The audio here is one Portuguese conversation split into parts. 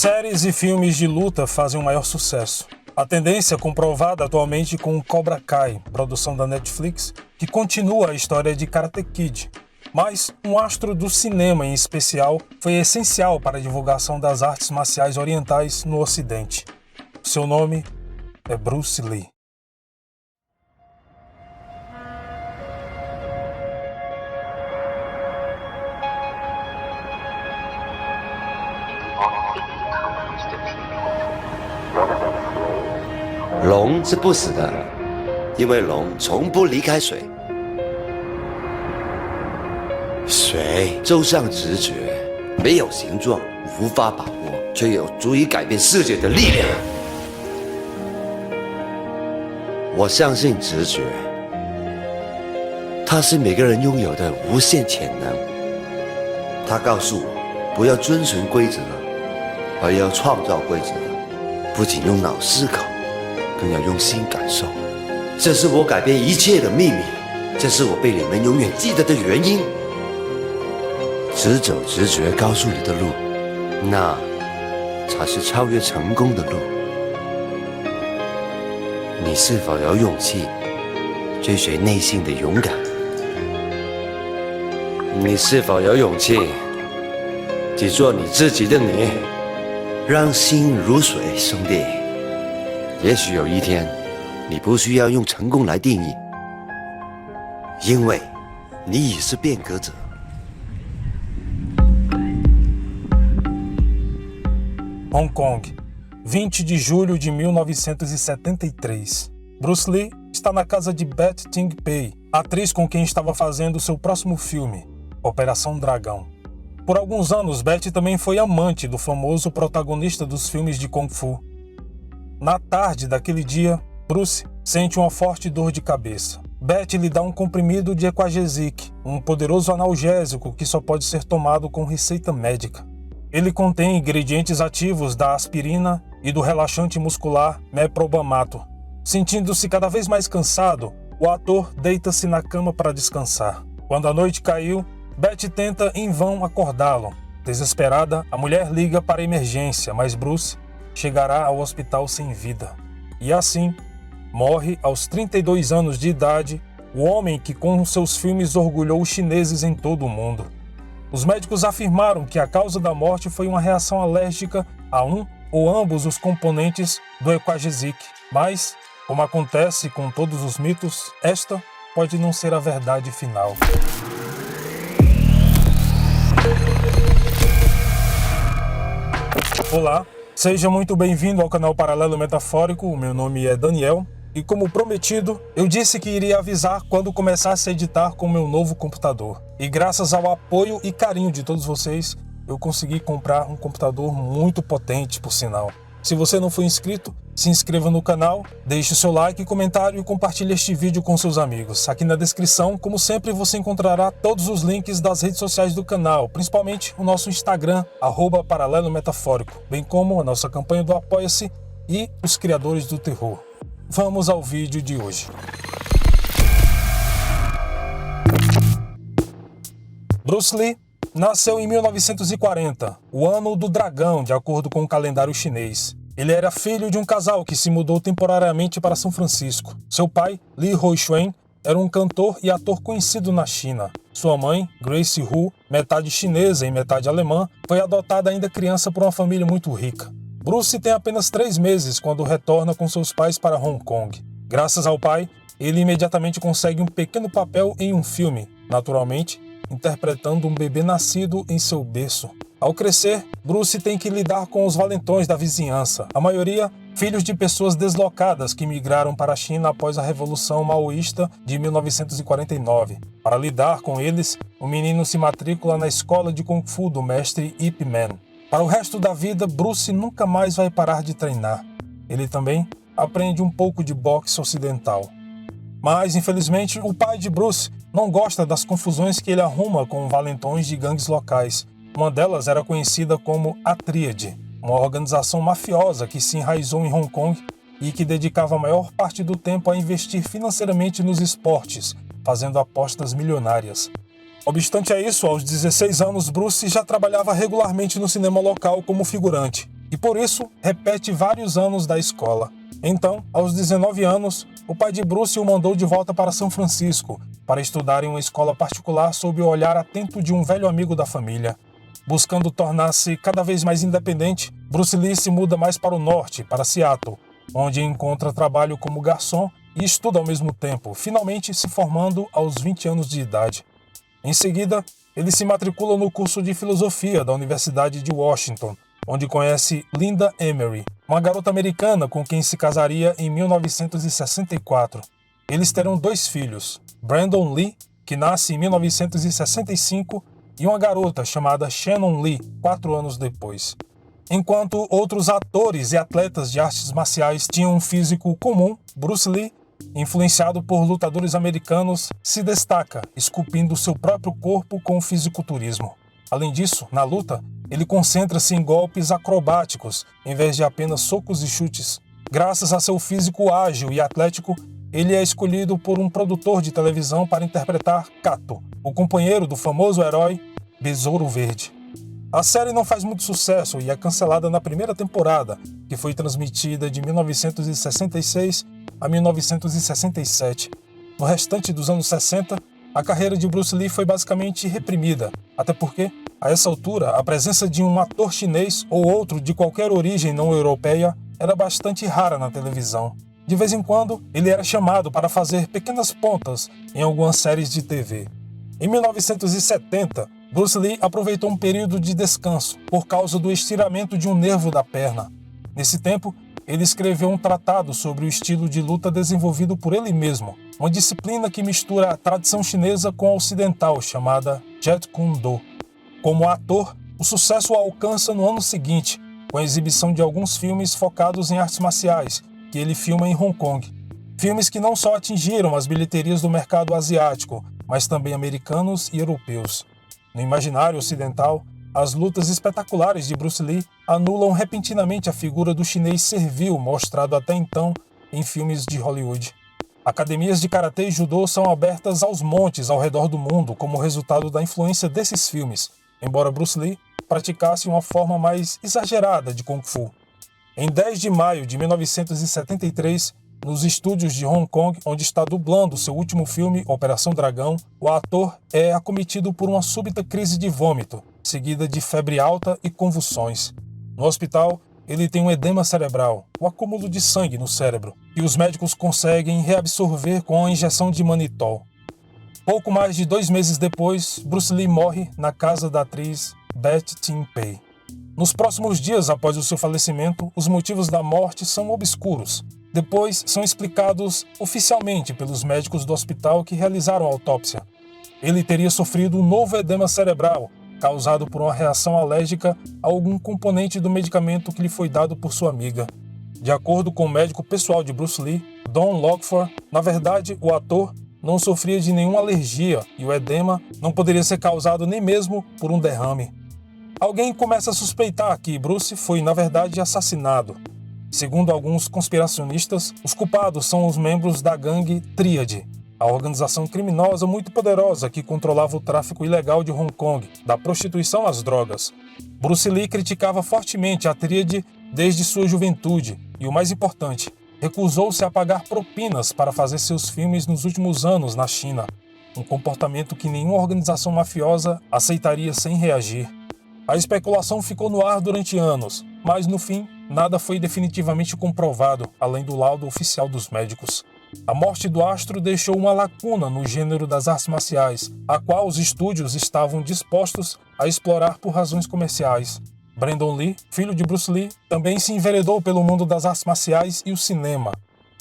Séries e filmes de luta fazem o maior sucesso. A tendência é comprovada atualmente com Cobra Kai, produção da Netflix, que continua a história de Karate Kid. Mas um astro do cinema em especial foi essencial para a divulgação das artes marciais orientais no Ocidente. Seu nome é Bruce Lee.龙是不死的，因为龙从不离开水。水就像直觉，没有形状，无法把握，却有足以改变世界的力量。我相信直觉，它是每个人拥有的无限潜能。它告诉我，不要遵循规则，而要创造规则。不仅用脑思考，更要用心感受。这是我改变一切的秘密，这是我被你们永远记得的原因。只走直觉告诉你的路，那才是超越成功的路。你是否有勇气追随内心的勇敢？你是否有勇气只做你自己的你？让心如水，兄弟。也许有一天，你不需要用成功来定义，因为你已是变革者。Hong Kong, 20 de julho de 1973. Bruce Lee está na casa de Betty Ting Pei, atriz com quem estava fazendo seu próximo filme, Operação Dragão. Por alguns anos, Betty também foi amante do famoso protagonista dos filmes de Kung Fu. Na tarde daquele dia, Bruce sente uma forte dor de cabeça. Betty lhe dá um comprimido de Equagesic, um poderoso analgésico que só pode ser tomado com receita médica. Ele contém ingredientes ativos da aspirina e do relaxante muscular meprobamato. Sentindo-se cada vez mais cansado, o ator deita-se na cama para descansar. Quando a noite caiu, Betty tenta em vão acordá-lo. Desesperada, a mulher liga para a emergência, mas Bruce chegará ao hospital sem vida. E assim, morre aos 32 anos de idade o homem que com seus filmes orgulhou os chineses em todo o mundo. Os médicos afirmaram que a causa da morte foi uma reação alérgica a um ou ambos os componentes do Equagesic. Mas, como acontece com todos os mitos, esta pode não ser a verdade final. Olá, seja muito bem-vindo ao canal Paralelo Metafórico. O meu nome é Daniel e, como prometido, eu disse que iria avisar quando começasse a editar com o meu novo computador. E graças ao apoio e carinho de todos vocês, eu consegui comprar um computador muito potente, por sinal. Se você não for inscrito, se inscreva no canal, deixe o seu like, comentário e compartilhe este vídeo com seus amigos. Aqui na descrição, como sempre, você encontrará todos os links das redes sociais do canal, principalmente o nosso Instagram, @Paralelo Metafórico, bem como a nossa campanha do Apoia-se e os criadores do terror. Vamos ao vídeo de hoje. Bruce Lee nasceu em 1940, o ano do dragão, de acordo com o calendário chinês. Ele era filho de um casal que se mudou temporariamente para São Francisco. Seu pai, Li Hoixuan, era um cantor e ator conhecido na China. Sua mãe, Grace Hu, metade chinesa e metade alemã, foi adotada ainda criança por uma família muito rica. Bruce tem apenas 3 meses quando retorna com seus pais para Hong Kong. Graças ao pai, ele imediatamente consegue um pequeno papel em um filme, naturalmente, interpretando um bebê nascido em seu berço. Ao crescer, Bruce tem que lidar com os valentões da vizinhança, a maioria filhos de pessoas deslocadas que migraram para a China após a Revolução Maoísta de 1949. Para lidar com eles, o menino se matricula na escola de Kung Fu do mestre Ip Man. Para o resto da vida, Bruce nunca mais vai parar de treinar. Ele também aprende um pouco de boxe ocidental. Mas, infelizmente, o pai de Bruce não gosta das confusões que ele arruma com valentões de gangues locais. Uma delas era conhecida como a Tríade, uma organização mafiosa que se enraizou em Hong Kong e que dedicava a maior parte do tempo a investir financeiramente nos esportes, fazendo apostas milionárias. Obstante a isso, aos 16 anos, Bruce já trabalhava regularmente no cinema local como figurante. e por isso repete vários anos da escola. Então, aos 19 anos, o pai de Bruce o mandou de volta para São Francisco para estudar em uma escola particular sob o olhar atento de um velho amigo da família. Buscando tornar-se cada vez mais independente, Bruce Lee se muda mais para o norte, para Seattle, onde encontra trabalho como garçom e estuda ao mesmo tempo, finalmente se formando aos 20 anos de idade. Em seguida, ele se matricula no curso de filosofia da Universidade de Washington, onde conhece Linda Emery, uma garota americana com quem se casaria em 1964. Eles terão 2 filhos, Brandon Lee, que nasce em 1965, e uma garota chamada Shannon Lee, 4 anos depois. Enquanto outros atores e atletas de artes marciais tinham um físico comum, Bruce Lee, influenciado por lutadores americanos, se destaca, esculpindo seu próprio corpo com o fisiculturismo. Além disso, na luta, ele concentra-se em golpes acrobáticos, em vez de apenas socos e chutes. Graças a seu físico ágil e atlético, ele é escolhido por um produtor de televisão para interpretar Kato, o companheiro do famoso herói Besouro Verde. A série não faz muito sucesso e é cancelada na primeira temporada, que foi transmitida de 1966 a 1967. No restante dos anos 60, a carreira de Bruce Lee foi basicamente reprimida, até porque, a essa altura, a presença de um ator chinês ou outro de qualquer origem não europeia era bastante rara na televisão. De vez em quando, ele era chamado para fazer pequenas pontas em algumas séries de TV. Em 1970, Bruce Lee aproveitou um período de descanso por causa do estiramento de um nervo da perna. Nesse tempo, ele escreveu um tratado sobre o estilo de luta desenvolvido por ele mesmo, uma disciplina que mistura a tradição chinesa com a ocidental, chamada Jeet Kune Do. Como ator, o sucesso o alcança no ano seguinte, com a exibição de alguns filmes focados em artes marciais, que ele filma em Hong Kong. Filmes que não só atingiram as bilheterias do mercado asiático, mas também americanos e europeus. No imaginário ocidental, as lutas espetaculares de Bruce Lee anulam repentinamente a figura do chinês servil mostrado até então em filmes de Hollywood. Academias de karatê e judô são abertas aos montes ao redor do mundo como resultado da influência desses filmes, embora Bruce Lee praticasse uma forma mais exagerada de Kung Fu. Em 10 de maio de 1973, nos estúdios de Hong Kong, onde está dublando seu último filme, Operação Dragão, o ator é acometido por uma súbita crise de vômito, seguida de febre alta e convulsões. No hospital, ele tem um edema cerebral, o acúmulo de sangue no cérebro, que os médicos conseguem reabsorver com a injeção de manitol. Pouco mais de 2 meses depois, Bruce Lee morre na casa da atriz Betty Tin Pei. Nos próximos dias após o seu falecimento, os motivos da morte são obscuros. Depois são explicados oficialmente pelos médicos do hospital que realizaram a autópsia. Ele teria sofrido um novo edema cerebral, causado por uma reação alérgica a algum componente do medicamento que lhe foi dado por sua amiga. De acordo com o médico pessoal de Bruce Lee, Don Lockford, na verdade, o ator não sofria de nenhuma alergia e o edema não poderia ser causado nem mesmo por um derrame. Alguém começa a suspeitar que Bruce foi, na verdade, assassinado. Segundo alguns conspiracionistas, os culpados são os membros da gangue Tríade, a organização criminosa muito poderosa que controlava o tráfico ilegal de Hong Kong, da prostituição às drogas. Bruce Lee criticava fortemente a Tríade desde sua juventude e, o mais importante, recusou-se a pagar propinas para fazer seus filmes nos últimos anos na China, um comportamento que nenhuma organização mafiosa aceitaria sem reagir. A especulação ficou no ar durante anos, mas no fim, nada foi definitivamente comprovado, além do laudo oficial dos médicos. A morte do astro deixou uma lacuna no gênero das artes marciais, a qual os estúdios estavam dispostos a explorar por razões comerciais. Brandon Lee, filho de Bruce Lee, também se enveredou pelo mundo das artes marciais e o cinema,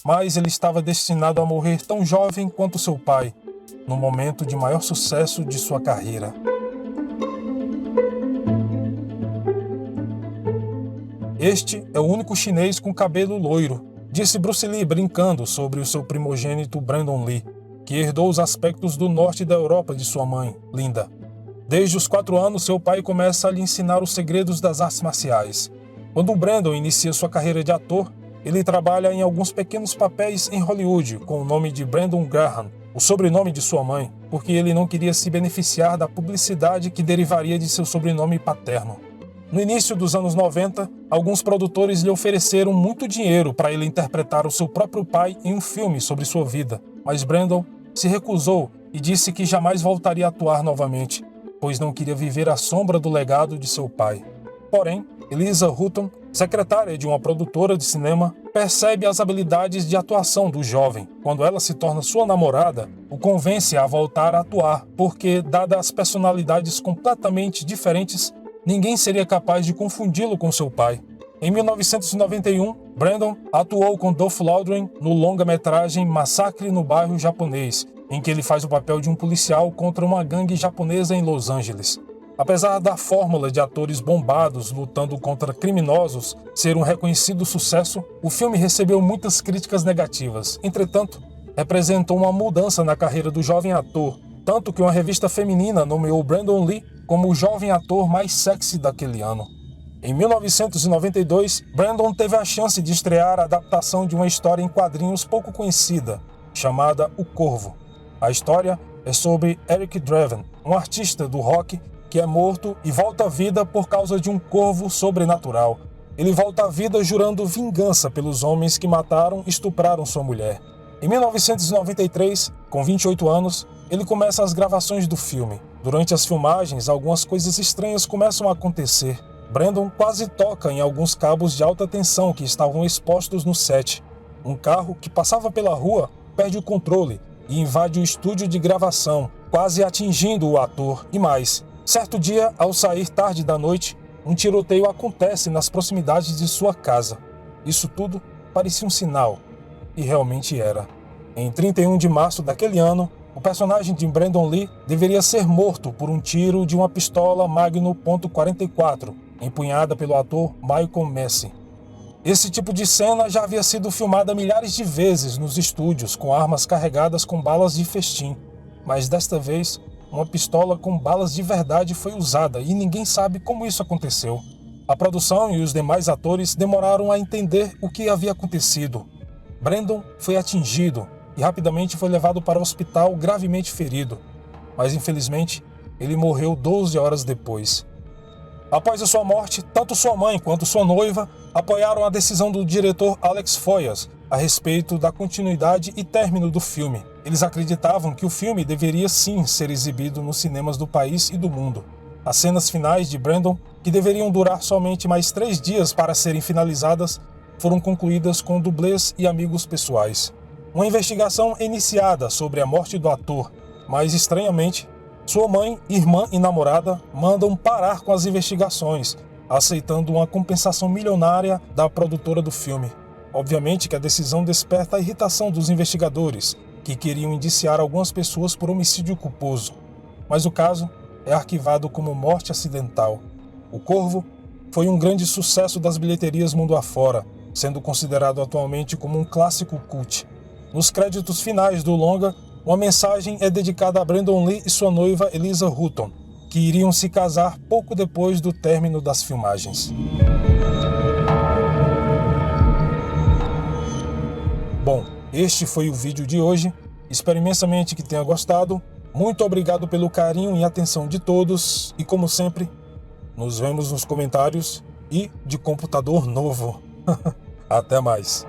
mas ele estava destinado a morrer tão jovem quanto seu pai, no momento de maior sucesso de sua carreira. Este é o único chinês com cabelo loiro, disse Bruce Lee brincando sobre o seu primogênito Brandon Lee, que herdou os aspectos do norte da Europa de sua mãe, Linda. Desde os 4 anos, seu pai começa a lhe ensinar os segredos das artes marciais. Quando Brandon inicia sua carreira de ator, ele trabalha em alguns pequenos papéis em Hollywood com o nome de Brandon Graham, o sobrenome de sua mãe, porque ele não queria se beneficiar da publicidade que derivaria de seu sobrenome paterno. No início dos anos 90, alguns produtores lhe ofereceram muito dinheiro para ele interpretar o seu próprio pai em um filme sobre sua vida, mas Brandon se recusou e disse que jamais voltaria a atuar novamente, pois não queria viver à sombra do legado de seu pai. Porém, Eliza Hutton, secretária de uma produtora de cinema, percebe as habilidades de atuação do jovem. Quando ela se torna sua namorada, o convence a voltar a atuar, porque, dadas as personalidades completamente diferentes, ninguém seria capaz de confundi-lo com seu pai. Em 1991, Brandon atuou com Dolph Lundgren no longa-metragem Massacre no Bairro Japonês, em que ele faz o papel de um policial contra uma gangue japonesa em Los Angeles. Apesar da fórmula de atores bombados lutando contra criminosos ser um reconhecido sucesso, o filme recebeu muitas críticas negativas. Entretanto, representou uma mudança na carreira do jovem ator, tanto que uma revista feminina nomeou Brandon Lee como o jovem ator mais sexy daquele ano. Em 1992, Brandon teve a chance de estrear a adaptação de uma história em quadrinhos pouco conhecida, chamada O Corvo. A história é sobre Eric Draven, um artista do rock que é morto e volta à vida por causa de um corvo sobrenatural. Ele volta à vida jurando vingança pelos homens que mataram e estupraram sua mulher. Em 1993, com 28 anos, ele começa as gravações do filme. Durante as filmagens, algumas coisas estranhas começam a acontecer. Brandon quase toca em alguns cabos de alta tensão que estavam expostos no set. Um carro que passava pela rua perde o controle e invade o estúdio de gravação, quase atingindo o ator. E mais, certo dia, ao sair tarde da noite, um tiroteio acontece nas proximidades de sua casa. Isso tudo parecia um sinal, e realmente era. Em 31 de março daquele ano, o personagem de Brandon Lee deveria ser morto por um tiro de uma pistola Magnum .44, empunhada pelo ator Michael Massey. Esse tipo de cena já havia sido filmada milhares de vezes nos estúdios com armas carregadas com balas de festim, mas desta vez uma pistola com balas de verdade foi usada e ninguém sabe como isso aconteceu. A produção e os demais atores demoraram a entender o que havia acontecido. Brandon foi atingido e rapidamente foi levado para o hospital gravemente ferido, mas infelizmente ele morreu 12 horas depois. Após a sua morte, tanto sua mãe quanto sua noiva apoiaram a decisão do diretor Alex Foyas a respeito da continuidade e término do filme. Eles acreditavam que o filme deveria sim ser exibido nos cinemas do país e do mundo. As cenas finais de Brandon, que deveriam durar somente mais 3 dias para serem finalizadas, foram concluídas com dublês e amigos pessoais. Uma investigação é iniciada sobre a morte do ator, mas estranhamente, sua mãe, irmã e namorada mandam parar com as investigações, aceitando uma compensação milionária da produtora do filme. Obviamente que a decisão desperta a irritação dos investigadores, que queriam indiciar algumas pessoas por homicídio culposo. Mas o caso é arquivado como morte acidental. O Corvo foi um grande sucesso das bilheterias mundo afora, sendo considerado atualmente como um clássico cult. Nos créditos finais do longa, uma mensagem é dedicada a Brandon Lee e sua noiva Eliza Hutton, que iriam se casar pouco depois do término das filmagens. Bom, este foi o vídeo de hoje. Espero imensamente que tenha gostado. Muito obrigado pelo carinho e atenção de todos. E como sempre, nos vemos nos comentários e de computador novo. Até mais.